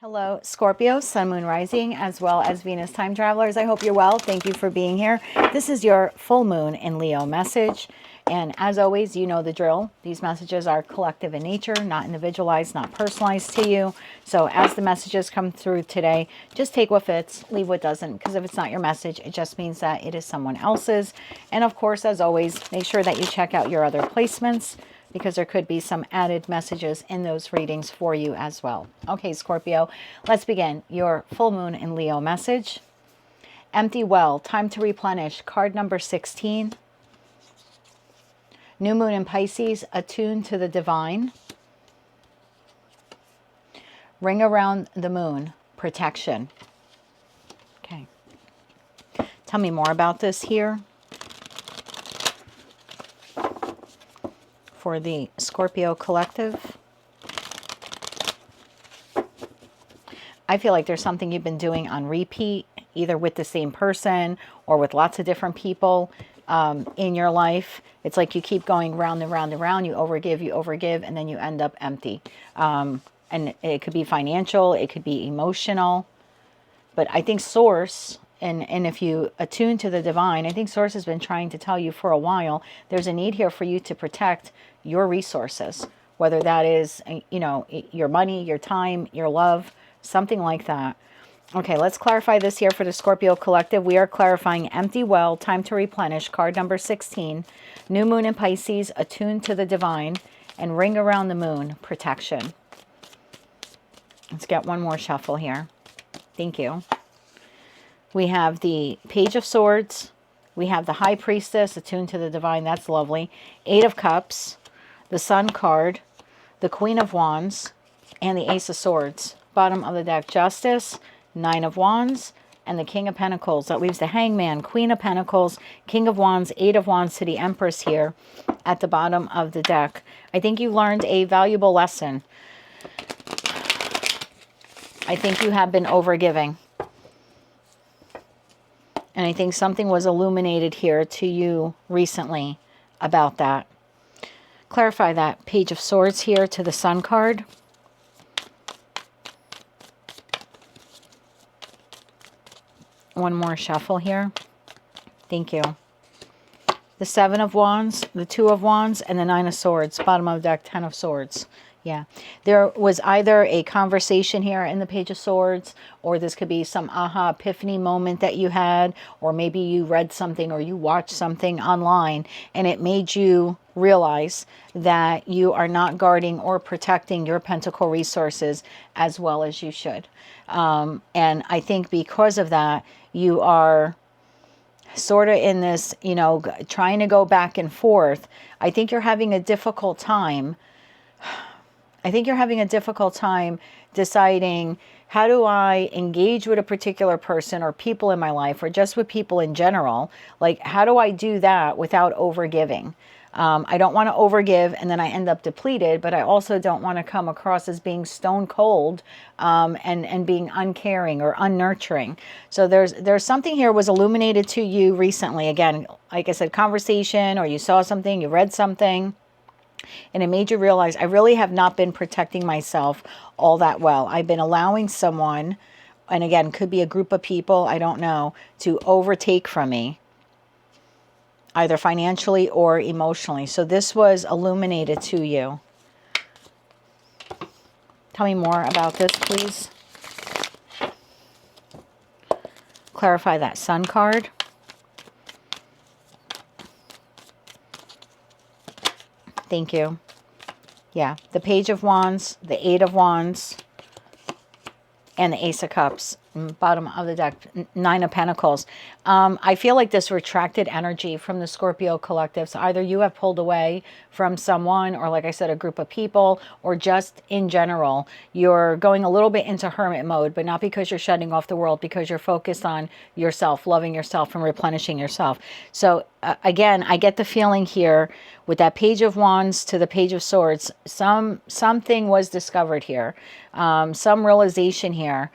Hello, Scorpio, Sun, Moon, Rising, as well as Venus time travelers. I hope you're well. Thank you for being here. This is your full moon in Leo message. And as always, you know the drill. These messages are collective in nature, not individualized, not personalized to you. So as the messages come through today, just take what fits, leave what doesn't, because if it's not your message, it just means that it is someone else's. And of course, as always, make sure that you check out your other placements, because there could be some added messages in those readings for you as well. Okay, Scorpio, let's begin your full moon in Leo message. Empty well, time to replenish. Card number 16. New moon in Pisces, attuned to the divine. Ring around the moon, protection. Okay. Tell me more about this here. For the Scorpio collective. I feel like there's something you've been doing on repeat, either with the same person or with lots of different people in your life. It's like you keep going round and round and round. You overgive, and then you end up empty. And it could be financial, it could be emotional. But I think Source, and if you attune to the divine, I think Source has been trying to tell you for a while, there's a need here for you to protect your resources, whether that is, you know, your money, your time, your love, something like that. Okay, let's clarify this here for the Scorpio collective. We are clarifying empty well, time to replenish, card number 16. New moon in Pisces, attuned to the divine, and ring around the moon, protection. Let's get one more shuffle here. Thank you. We have the Page of Swords. We have the High Priestess, attuned to the divine. That's lovely. 8 of Cups. The Sun card. The Queen of Wands. And the Ace of Swords. Bottom of the deck, Justice. 9 of Wands. And the King of Pentacles. That leaves the Hangman, Queen of Pentacles, King of Wands, 8 of Wands to the Empress here at the bottom of the deck. I think you learned a valuable lesson. I think you have been overgiving. And I think something was illuminated here to you recently about that. Clarify that Page of Swords here to the Sun card. One more shuffle here. Thank you. The 7 of Wands, the 2 of Wands, and the 9 of Swords. Bottom of the deck, 10 of Swords. Yeah, there was either a conversation here in the Page of Swords, or this could be some aha epiphany moment that you had, or maybe you read something or you watched something online and it made you realize that you are not guarding or protecting your pentacle resources as well as you should. And I think because of that, you are sort of in this, you know, trying to go back and forth. I think you're having a difficult time. I think you're having a difficult time deciding, how do I engage with a particular person or people in my life, or just with people in general? Like, how do I do that without overgiving? I don't want to overgive and then I end up depleted, but I also don't want to come across as being stone cold and being uncaring or unnurturing. So there's something here was illuminated to you recently. Again, like I said, conversation, or you saw something, you read something, and it made you realize, I really have not been protecting myself all that well. I've been allowing someone, and again, could be a group of people, I don't know, to overtake from me, either financially or emotionally. So this was illuminated to you. Tell me more about this, please. Clarify that Sun card. Thank you. Yeah, the Page of Wands, the 8 of Wands, and the Ace of Cups. Bottom of the deck, 9 of Pentacles. I feel like this retracted energy from the Scorpio collective. So either you have pulled away from someone, or like I said, a group of people, or just in general, you're going a little bit into hermit mode, but not because you're shutting off the world, because you're focused on yourself, loving yourself, and replenishing yourself. So again, I get the feeling here with that Page of Wands to the Page of Swords, something was discovered here. Some realization here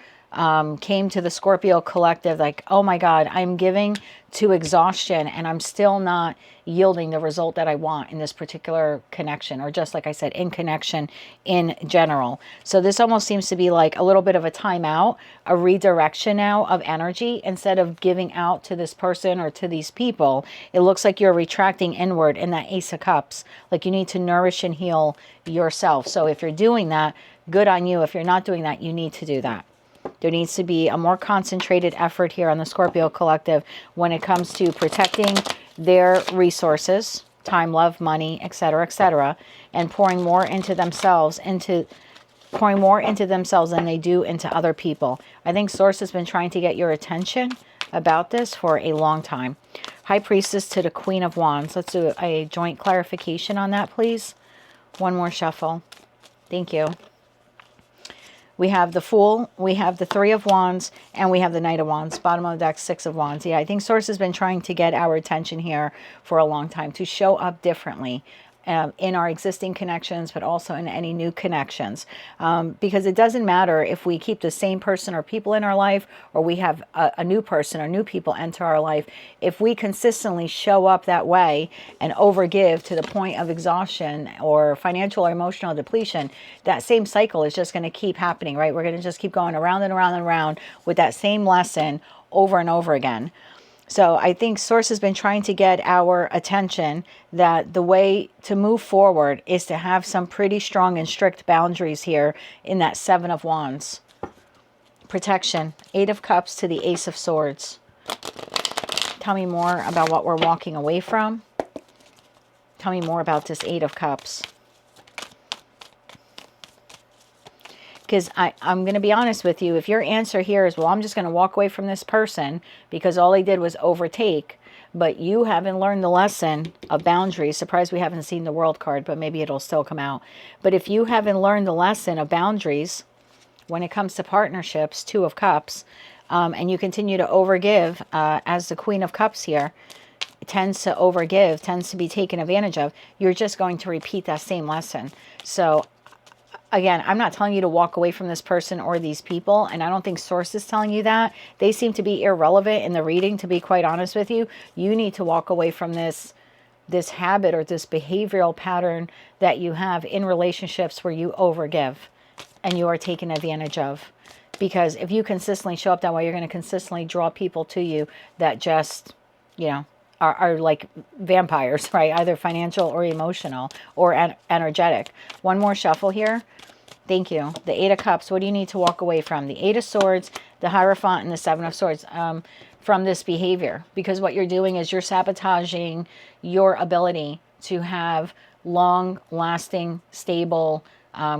came to the Scorpio collective, like, oh my God, I'm giving to exhaustion, and I'm still not yielding the result that I want in this particular connection, or just like I said, in connection in general. So this almost seems to be like a little bit of a timeout, a redirection now of energy. Instead of giving out to this person or to these people, it looks like you're retracting inward in that Ace of Cups. Like you need to nourish and heal yourself. So if you're doing that, good on you. If you're not doing that, you need to do that. There needs to be a more concentrated effort here on the Scorpio collective when it comes to protecting their resources, time, love, money, etc., and pouring more into themselves, than they do into other people. I think Source has been trying to get your attention about this for a long time. High Priestess to the Queen of Wands. Let's do a joint clarification on that, please. One more shuffle. Thank you. We have the Fool, we have the Three of Wands, and we have the Knight of Wands. Bottom of the deck, Six of Wands. Yeah, I think Source has been trying to get our attention here for a long time, to show up differently in our existing connections, but also in any new connections. Because it doesn't matter if we keep the same person or people in our life, or we have a new person or new people enter our life. If we consistently show up that way and overgive to the point of exhaustion or financial or emotional depletion, that same cycle is just going to keep happening, right? We're going to just keep going around and around and around with that same lesson over and over again. So I think Source has been trying to get our attention that the way to move forward is to have some pretty strong and strict boundaries here in that Seven of Wands. Protection. Eight of Cups to the Ace of Swords. Tell me more about what we're walking away from. Tell me more about this Eight of Cups. Because I'm going to be honest with you, if your answer here is, well, I'm just going to walk away from this person because all they did was overtake, but you haven't learned the lesson of boundaries. Surprised we haven't seen the World card, but maybe it'll still come out. But if you haven't learned the lesson of boundaries when it comes to partnerships, Two of Cups, and you continue to overgive, as the Queen of Cups here tends to overgive, tends to be taken advantage of, you're just going to repeat that same lesson. So again, I'm not telling you to walk away from this person or these people, and I don't think Source is telling you that. They seem to be irrelevant in the reading, to be quite honest with you. You need to walk away from this habit or this behavioral pattern that you have in relationships where you overgive and you are taken advantage of. Because if you consistently show up that way, you're going to consistently draw people to you that just, you know, are like vampires, right? Either financial or emotional or energetic. One more shuffle here. Thank you. The Eight of Cups. What do you need to walk away from? The Eight of Swords, the Hierophant, and the Seven of Swords from this behavior. Because what you're doing is you're sabotaging your ability to have long-lasting, stable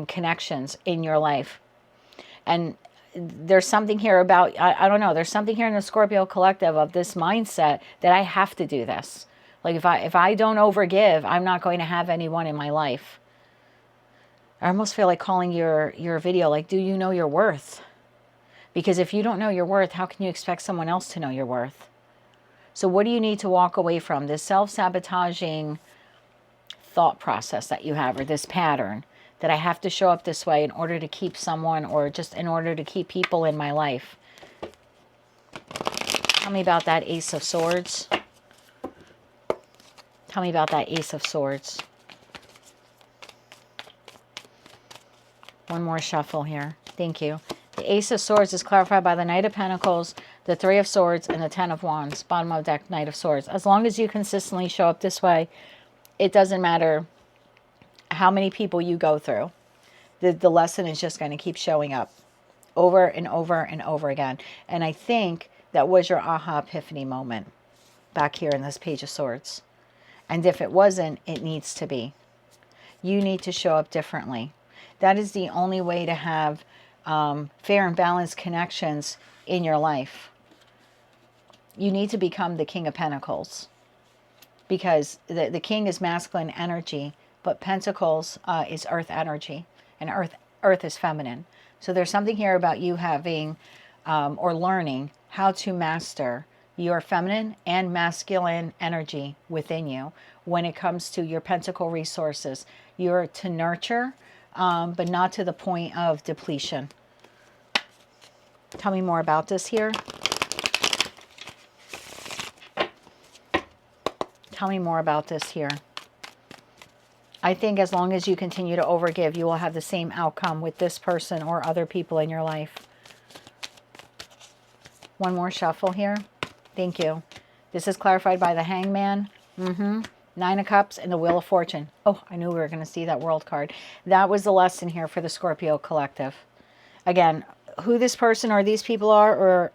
connections in your life. And there's something here about, I don't know, there's something here in the Scorpio collective of this mindset that I have to do this. Like if I don't overgive, I'm not going to have anyone in my life. I almost feel like calling your video like, do you know your worth? Because if you don't know your worth, how can you expect someone else to know your worth? So what do you need to walk away from? This self-sabotaging thought process that you have, or this pattern that I have to show up this way in order to keep someone, or just in order to keep people in my life. Tell me about that Ace of Swords. Tell me about that Ace of Swords. One more shuffle here. Thank you. The Ace of Swords is clarified by the Knight of Pentacles, the Three of Swords, and the Ten of Wands. Bottom of deck, Knight of Swords. As long as you consistently show up this way, it doesn't matter how many people you go through. The lesson is just going to keep showing up over and over and over again. And I think that was your aha epiphany moment back here in this Page of Swords. And if it wasn't, it needs to be. You need to show up differently. That is the only way to have fair and balanced connections in your life. You need to become the King of Pentacles. Because the King is masculine energy, but Pentacles is earth energy, and earth is feminine. So there's something here about you having or learning how to master your feminine and masculine energy within you when it comes to your pentacle resources. You're to nurture, but not to the point of depletion. Tell me more about this here. Tell me more about this here. I think as long as you continue to overgive, you will have the same outcome with this person or other people in your life. One more shuffle here. Thank you. This is clarified by the Hangman. Nine of Cups and the Wheel of Fortune. Oh, I knew we were going to see that World card. That was the lesson here for the Scorpio collective. Again, who this person or these people are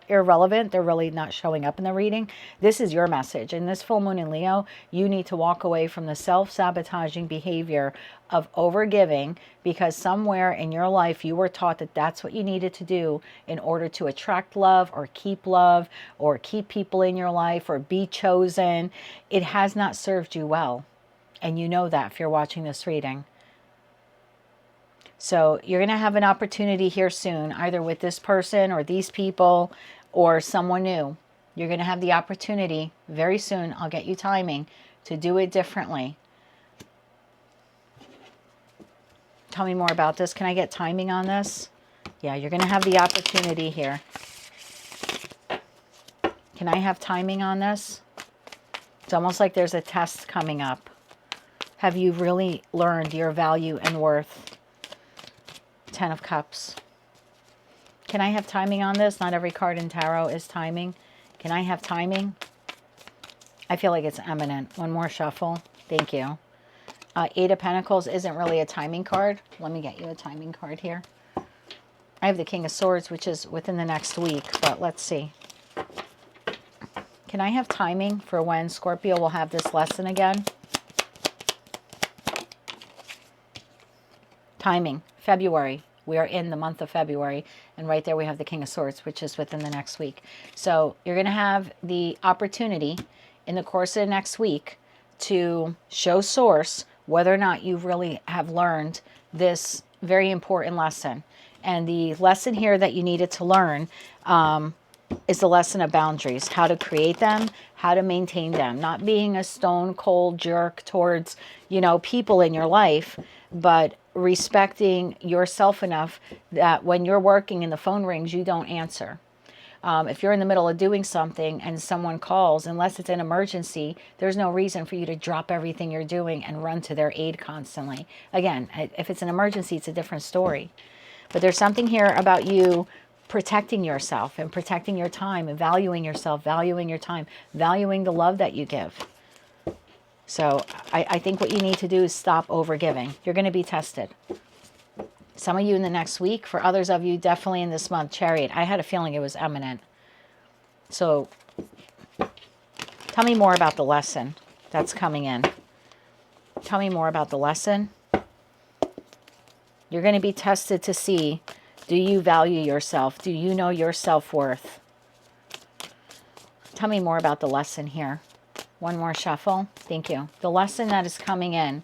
irrelevant. They're really not showing up in the reading. This is your message. In this full moon in Leo, you need to walk away from the self-sabotaging behavior of overgiving, because somewhere in your life you were taught that that's what you needed to do in order to attract love or keep people in your life or be chosen. It has not served you well. And you know that if you're watching this reading. So you're going to have an opportunity here soon, either with this person or these people or someone new. You're going to have the opportunity very soon. I'll get you timing to do it differently. Tell me more about this. Can I get timing on this? Yeah, you're going to have the opportunity here. Can I have timing on this? It's almost like there's a test coming up. Have you really learned your value and worth? 10 of Cups. Can I have timing on this? Not every card in tarot is timing. Can I have timing? I feel like it's imminent. One more shuffle. Thank you. Eight of Pentacles isn't really a timing card. Let me get you a timing card here. I have the King of Swords, which is within the next week, but let's see. Can I have timing for when Scorpio will have this lesson again? Timing, February. We are in the month of February, and right there we have the King of Swords, which is within the next week. So you're going to have the opportunity in the course of the next week to show source whether or not you really have learned this very important lesson. And the lesson here that you needed to learn is the lesson of boundaries, how to create them, how to maintain them, not being a stone cold jerk towards, people in your life, but respecting yourself enough that when you're working and the phone rings, you don't answer. If you're in the middle of doing something and someone calls, unless it's an emergency, there's no reason for you to drop everything you're doing and run to their aid constantly. Again, if it's an emergency, it's a different story. But there's something here about you protecting yourself and protecting your time and valuing yourself, valuing your time, valuing the love that you give. So I think what you need to do is stop overgiving. You're going to be tested. Some of you in the next week. For others of you, definitely in this month. Chariot. I had a feeling it was imminent. So tell me more about the lesson that's coming in. Tell me more about the lesson. You're going to be tested to see, do you value yourself? Do you know your self-worth? Tell me more about the lesson here. One more shuffle. Thank you. The lesson that is coming in.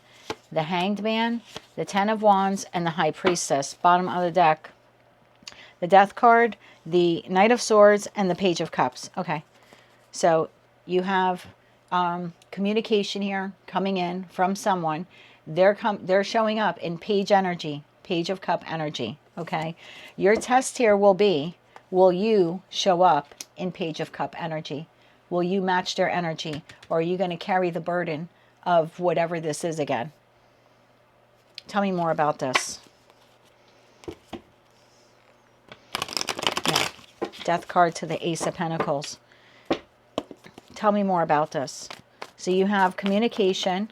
The Hanged Man, the 10 of Wands, and the High Priestess. Bottom of the deck. The Death card, the Knight of Swords, and the Page of Cups. Okay. So you have communication here coming in from someone. They're showing up in Page energy. Page of Cup energy. Okay. Your test here will be, will you show up in Page of Cup energy? Will you match their energy? Or are you going to carry the burden of whatever this is again? Tell me more about this. Yeah. Death card to the Ace of Pentacles. Tell me more about this. So you have communication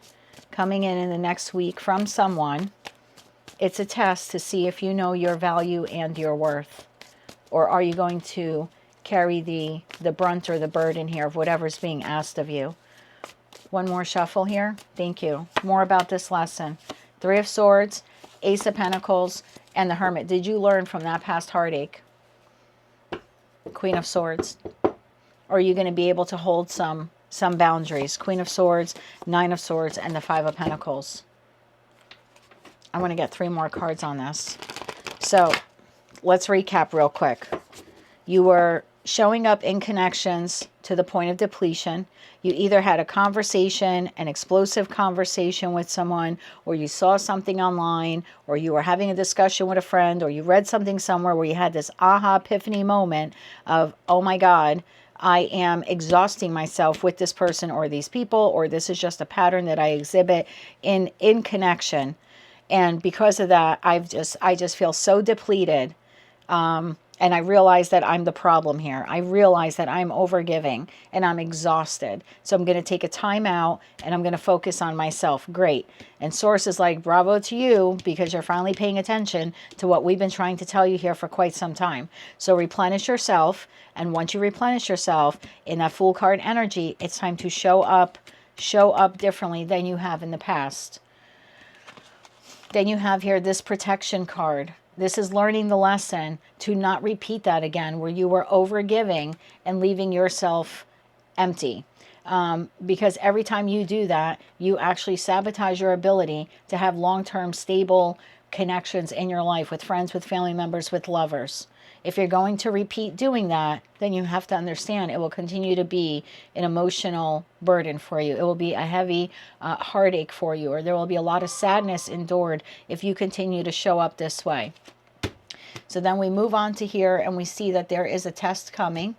coming in the next week from someone. It's a test to see if you know your value and your worth. Or are you going to carry the brunt or the burden here of whatever's being asked of you? One more shuffle here. Thank you. More about this lesson. Three of Swords, Ace of Pentacles, and the Hermit. Did you learn from that past heartache? Queen of Swords. Or are you going to be able to hold some boundaries? Queen of Swords, Nine of Swords, and the Five of Pentacles. I want to get 3 more cards on this. So let's recap real quick. You were showing up in connections to the point of depletion. You either had a conversation, an explosive conversation with someone, or you saw something online, or you were having a discussion with a friend, or you read something somewhere where you had this aha epiphany moment of, oh my God, I am exhausting myself with this person or these people, or this is just a pattern that I exhibit in connection. And because of that, I just feel so depleted. And I realize that I'm the problem here. I realize that I'm overgiving and I'm exhausted. So I'm going to take a time out and I'm going to focus on myself. Great. And Source is like, bravo to you, because you're finally paying attention to what we've been trying to tell you here for quite some time. So replenish yourself. And once you replenish yourself in that Fool card energy, it's time to show up differently than you have in the past. Then you have here this protection card. This is learning the lesson to not repeat that again, where you were overgiving and leaving yourself empty. Because every time you do that, you actually sabotage your ability to have long-term stable connections in your life with friends, with family members, with lovers. If you're going to repeat doing that, then you have to understand it will continue to be an emotional burden for you. It will be a heavy heartache for you, or there will be a lot of sadness endured if you continue to show up this way. So then we move on to here and we see that there is a test coming.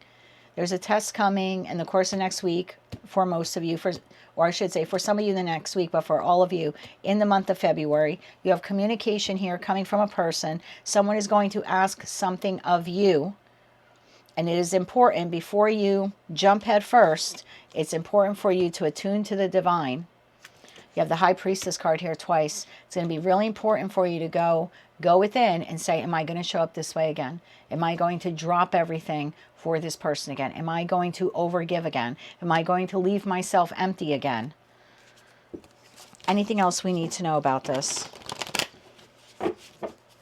There's a test coming in the course of next week for most of you, or I should say for some of you the next week, but for all of you in the month of February. You have communication here coming from a person. Someone is going to ask something of you. And it is important, before you jump head first, it's important for you to attune to the divine. You have the High Priestess card here twice. It's going to be really important for you to go within and say, am I going to show up this way again? Am I going to drop everything for this person again? Am I going to overgive again? Am I going to leave myself empty again? Anything else we need to know about this?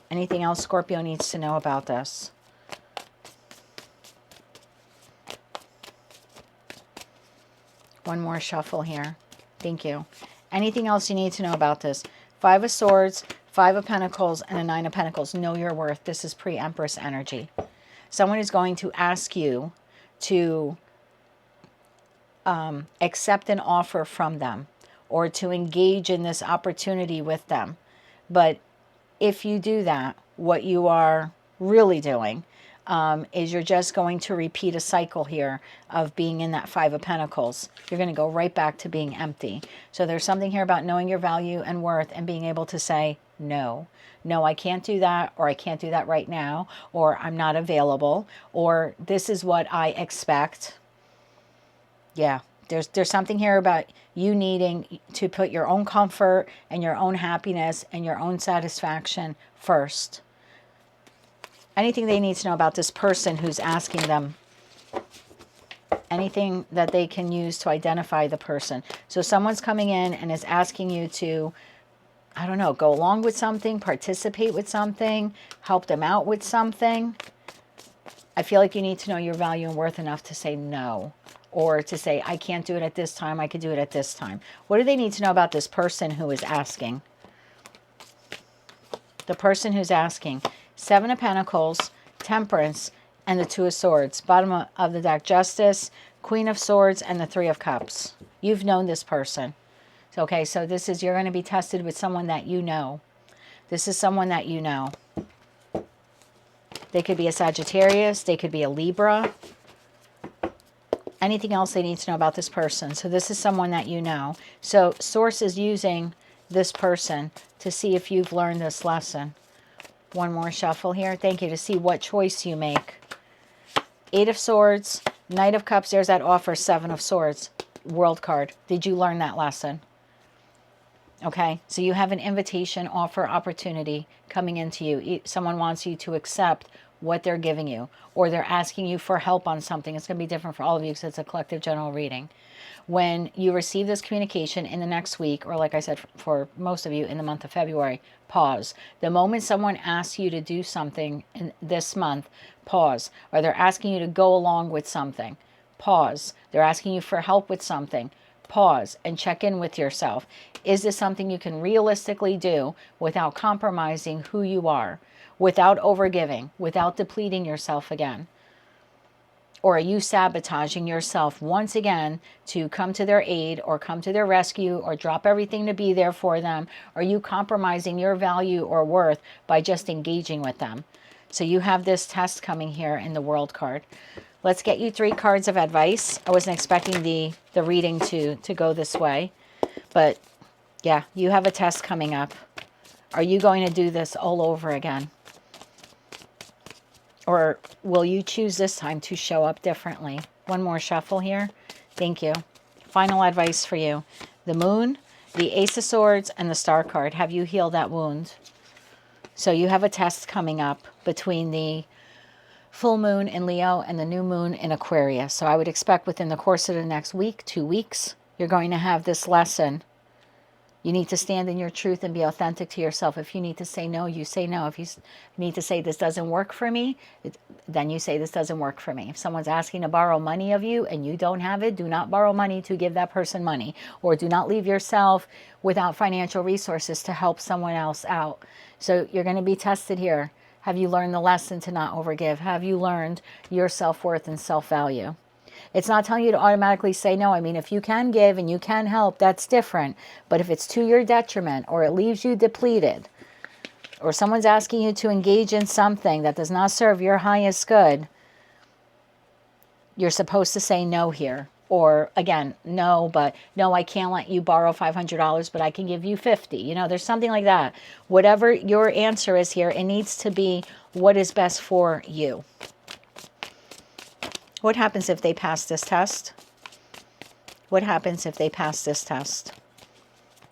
Anything else Scorpio needs to know about this? One more shuffle here. Thank you. Anything else you need to know about this? 5 of Swords, 5 of Pentacles, and a 9 of Pentacles. Know your worth. This is pre-Empress energy. Someone is going to ask you to accept an offer from them, or to engage in this opportunity with them. But if you do that, what you are really doing is you're just going to repeat a cycle here of being in that 5 of Pentacles. You're going to go right back to being empty. So there's something here about knowing your value and worth and being able to say no. No, I can't do that, or I can't do that right now, or I'm not available, or this is what I expect. Yeah, there's something here about you needing to put your own comfort and your own happiness and your own satisfaction first. Anything they need to know about this person who's asking them. Anything that they can use to identify the person. So someone's coming in and is asking you to, I don't know, go along with something, participate with something, help them out with something. I feel like you need to know your value and worth enough to say no. Or to say, I can't do it at this time, I could do it at this time. What do they need to know about this person who is asking? The person who's asking. 7 of Pentacles, Temperance, and the 2 of Swords. Bottom of the deck, Justice, Queen of Swords, and the 3 of Cups. You've known this person. Okay, so this is, you're going to be tested with someone that you know. This is someone that you know. They could be a Sagittarius. They could be a Libra. Anything else they need to know about this person. So this is someone that you know. So Source is using this person to see if you've learned this lesson. One more shuffle here. Thank you. To see what choice you make. 8 of Swords, Knight of Cups. There's that offer. 7 of Swords. World card. Did you learn that lesson? Okay. So you have an invitation, offer, opportunity coming into you. Someone wants you to accept what they're giving you, or they're asking you for help on something. It's going to be different for all of you because it's a collective general reading. When you receive this communication in the next week, or like I said, for most of you in the month of February, pause. The moment someone asks you to do something in this month, pause. Or they're asking you to go along with something, pause. They're asking you for help with something, pause and check in with yourself. Is this something you can realistically do without compromising who you are, without overgiving, without depleting yourself again? Or are you sabotaging yourself once again to come to their aid or come to their rescue or drop everything to be there for them? Are you compromising your value or worth by just engaging with them? So you have this test coming here in the World card. Let's get you 3 cards of advice. I wasn't expecting the reading to go this way. But yeah, you have a test coming up. Are you going to do this all over again? Or will you choose this time to show up differently? One more shuffle here. Thank you. Final advice for you. The Moon, the Ace of Swords, and the Star card. Have you healed that wound? So you have a test coming up between the full moon in Leo and the new moon in Aquarius. So I would expect within the course of the next week, 2 weeks, you're going to have this lesson. You need to stand in your truth and be authentic to yourself. If you need to say no, you say no. If you need to say this doesn't work for me, then you say this doesn't work for me. If someone's asking to borrow money of you and you don't have it, do not borrow money to give that person money. Or do not leave yourself without financial resources to help someone else out. So you're going to be tested here. Have you learned the lesson to not overgive? Have you learned your self-worth and self-value? It's not telling you to automatically say no. I mean, if you can give and you can help, that's different. But if it's to your detriment or it leaves you depleted or someone's asking you to engage in something that does not serve your highest good, you're supposed to say no here. Or again, no, but no, I can't let you borrow $500, but I can give you 50. You know, there's something like that. Whatever your answer is here, it needs to be what is best for you. What happens if they pass this test? What happens if they pass this test?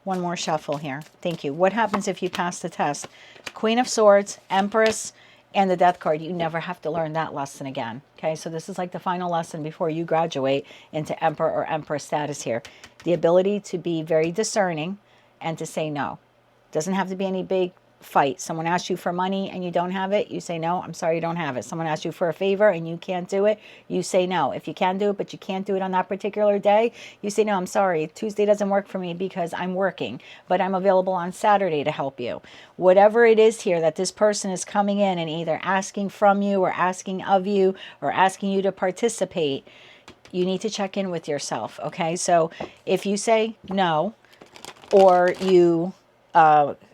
One more shuffle here. Thank you. What happens if you pass the test? Queen of Swords, Empress, and the Death card. You never have to learn that lesson again. Okay, so this is like the final lesson before you graduate into Emperor or Empress status here. The ability to be very discerning and to say no. Doesn't have to be any big fight. Someone asks you for money and you don't have it, you say no, I'm sorry, you don't have it. Someone asks you for a favor and you can't do it, you say no. If you can do it but you can't do it on that particular day, you say no, I'm sorry, Tuesday doesn't work for me because I'm working, but I'm available on Saturday to help you. Whatever it is here that this person is coming in and either asking from you or asking of you or asking you to participate, you need to check in with yourself. Okay, so if you say no, or you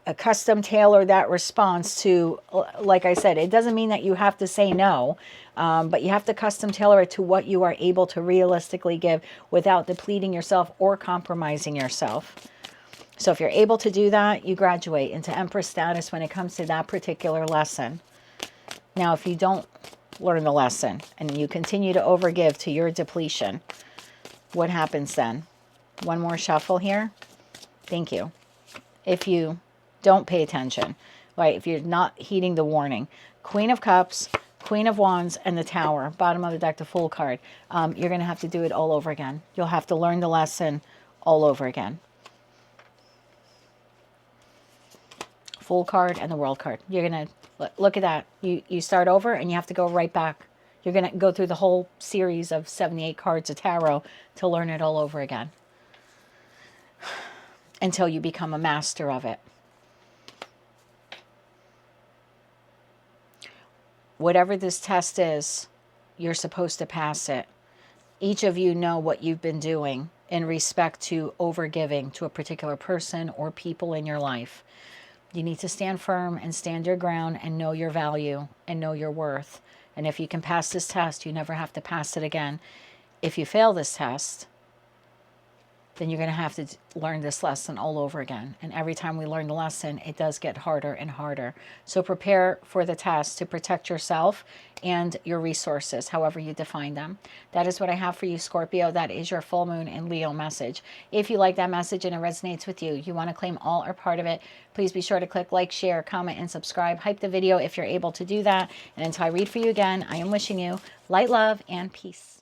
a custom tailor that response to, like I said, it doesn't mean that you have to say no, but you have to custom tailor it to what you are able to realistically give without depleting yourself or compromising yourself. So if you're able to do that, you graduate into Empress status when it comes to that particular lesson. Now, if you don't learn the lesson and you continue to overgive to your depletion, what happens then? One more shuffle here. Thank you. If you don't pay attention, right? If you're not heeding the warning, Queen of Cups, Queen of Wands, and the Tower, bottom of the deck, the Fool card, you're going to have to do it all over again. You'll have to learn the lesson all over again. Fool card and the World card. You're going to, look at that. You start over and you have to go right back. You're going to go through the whole series of 78 cards of tarot to learn it all over again, until you become a master of it. Whatever this test is, you're supposed to pass it. Each of you know what you've been doing in respect to overgiving to a particular person or people in your life. You need to stand firm and stand your ground and know your value and know your worth. And if you can pass this test, you never have to pass it again. If you fail this test, then you're going to have to learn this lesson all over again. And every time we learn the lesson, it does get harder and harder. So prepare for the test to protect yourself and your resources, however you define them. That is what I have for you, Scorpio. That is your full moon in Leo message. If you like that message and it resonates with you, you want to claim all or part of it, please be sure to click like, share, comment, and subscribe. Hype the video if you're able to do that. And until I read for you again, I am wishing you light, love, and peace.